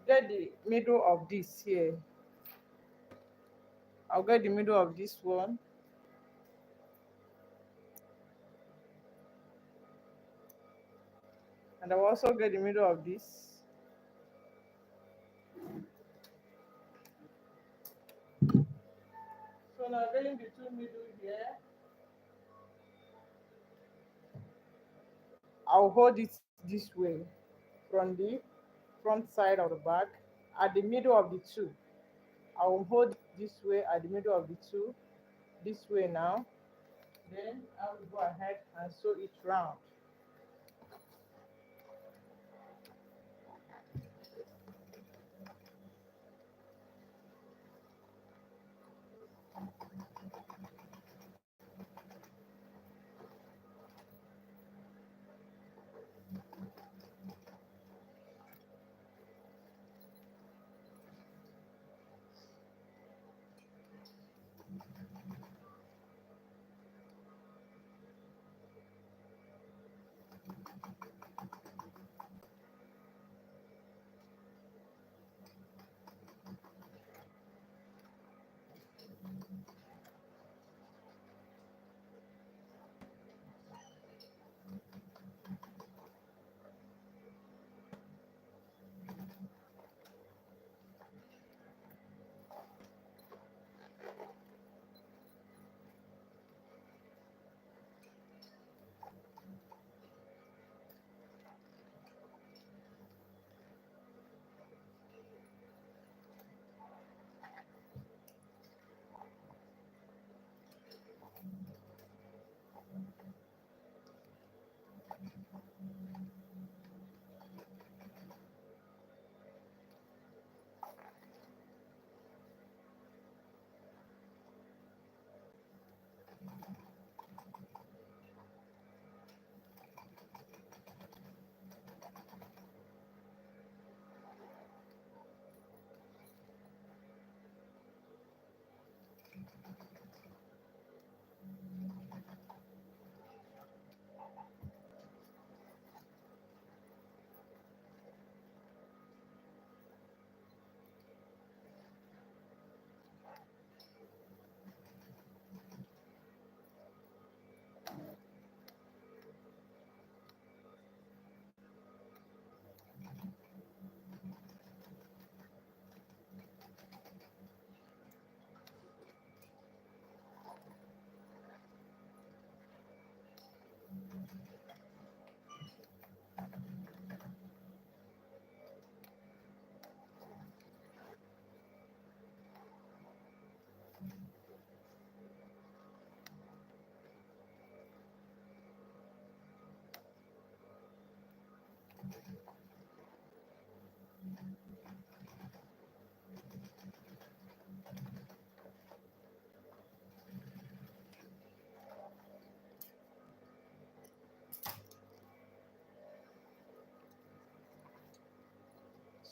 get the middle of this here. I'll get the middle of this one. And I'll also get the middle of this. So now getting the two middle here, I'll hold it this way from the front side of the bag at the middle of the two. I will hold this way at the middle of the two, this way now. Then I will go ahead and sew it round.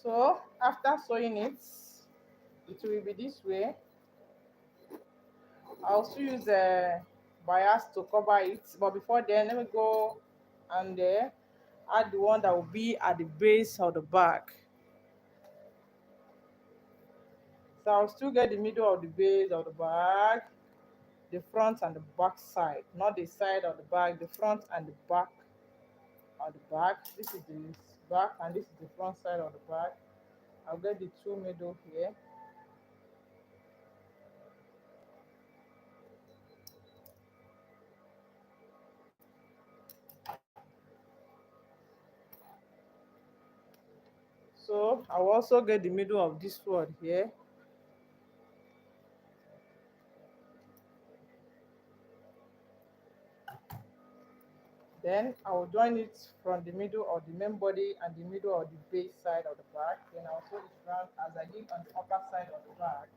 So after sewing it will be this way. I'll still use a bias to cover it, but before then, let me go and add the one that will be at the base of the back. So I'll still get the middle of the base of the bag, the front and the back side, not the side of the bag, the front and the back of the bag. This is the back and this is the front side of the bag. I'll get the two middle here. So I'll also get the middle of this one here. Then I will join it from the middle of the main body and the middle of the base side of the bag. Then I'll sew it round as I did on the upper side of the bag.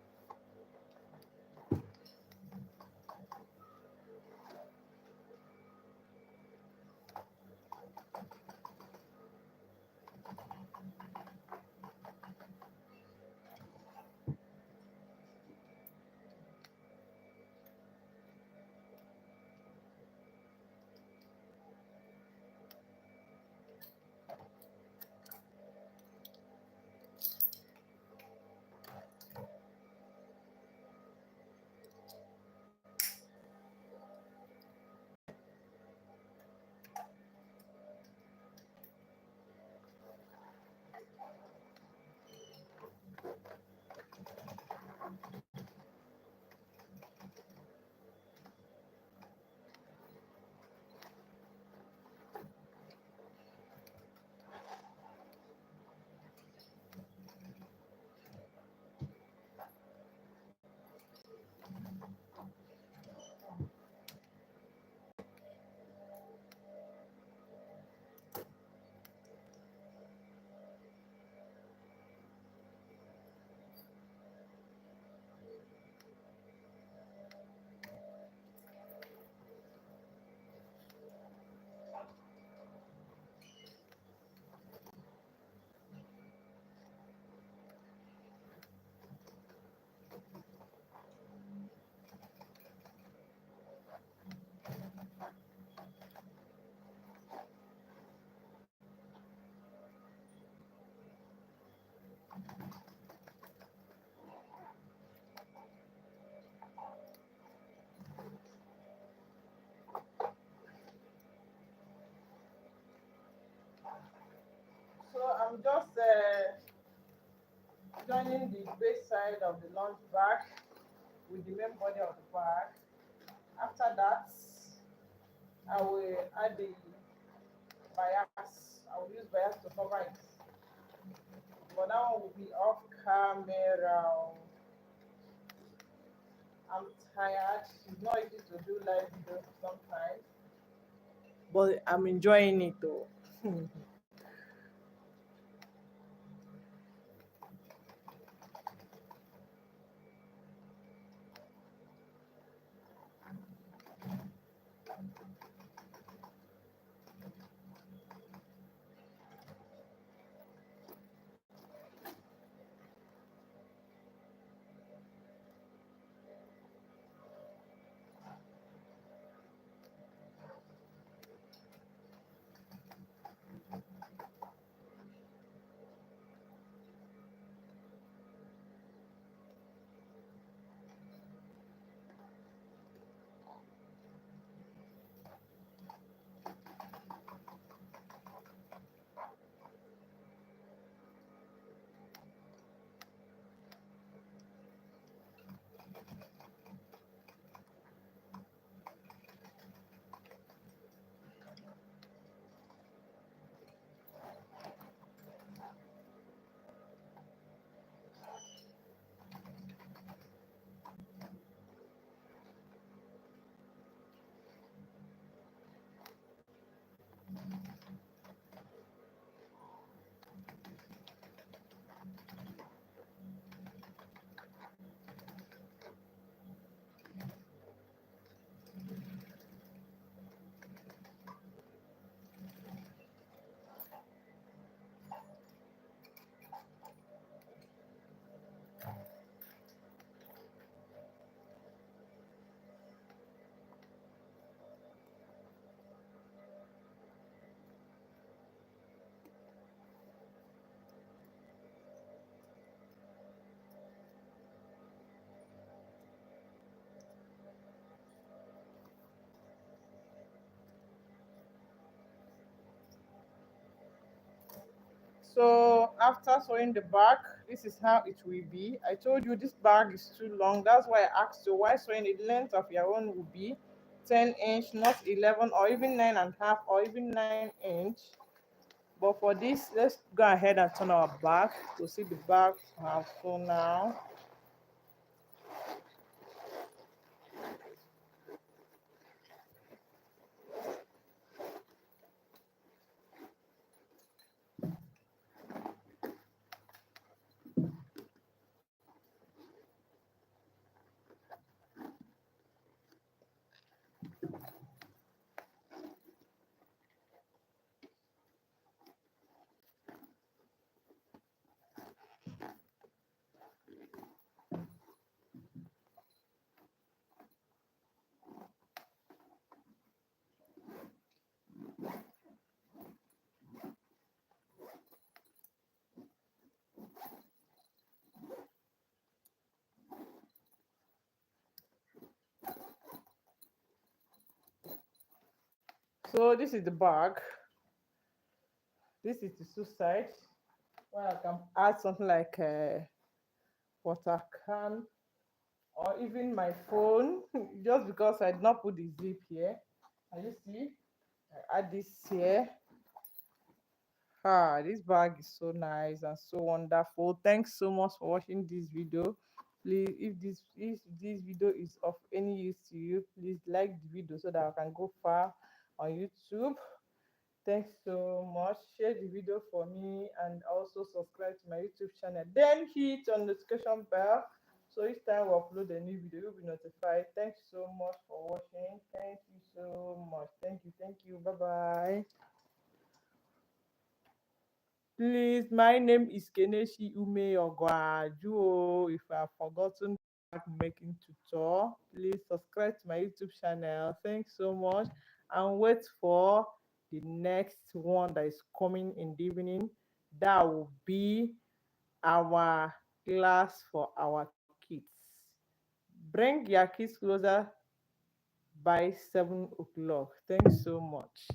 So I'm just joining the base side of the lunch bag with the main body of the bag. After that, I will add the bias. I will use bias to cover it. But that one will be off camera. I'm tired. It's not easy to do live videos sometimes, but I'm enjoying it though. after sewing the back, this is how it will be. I told you this bag is too long. That's why I asked you why sewing the length of your own will be 10 inch, not 11 or even 9.5 or even 9 inch. But for this, let's go ahead and turn our back to see the back I have sewn now. So this is the back. This is the two side where I can add something like a water can or even my phone. Just because I did not put the zip here. Can you see? I add this here. This bag is so nice and so wonderful. Thanks so much for watching this video. Please, if this video is of any use to you, please like the video so that I can go far on YouTube. Thanks so much. Share the video for me and also subscribe to my YouTube channel. Then hit on the notification bell so each time we upload a new video, you'll be notified. Thanks so much for watching. Thank you so much. Thank you. Thank you. Bye bye. Please, my name is Keneshi Ume Ogwaju. If I have forgotten making tutor, please subscribe to my YouTube channel. Thanks so much. And wait for the next one that is coming in the evening. That will be our class for our kids. Bring your kids closer by 7 o'clock. Thanks so much.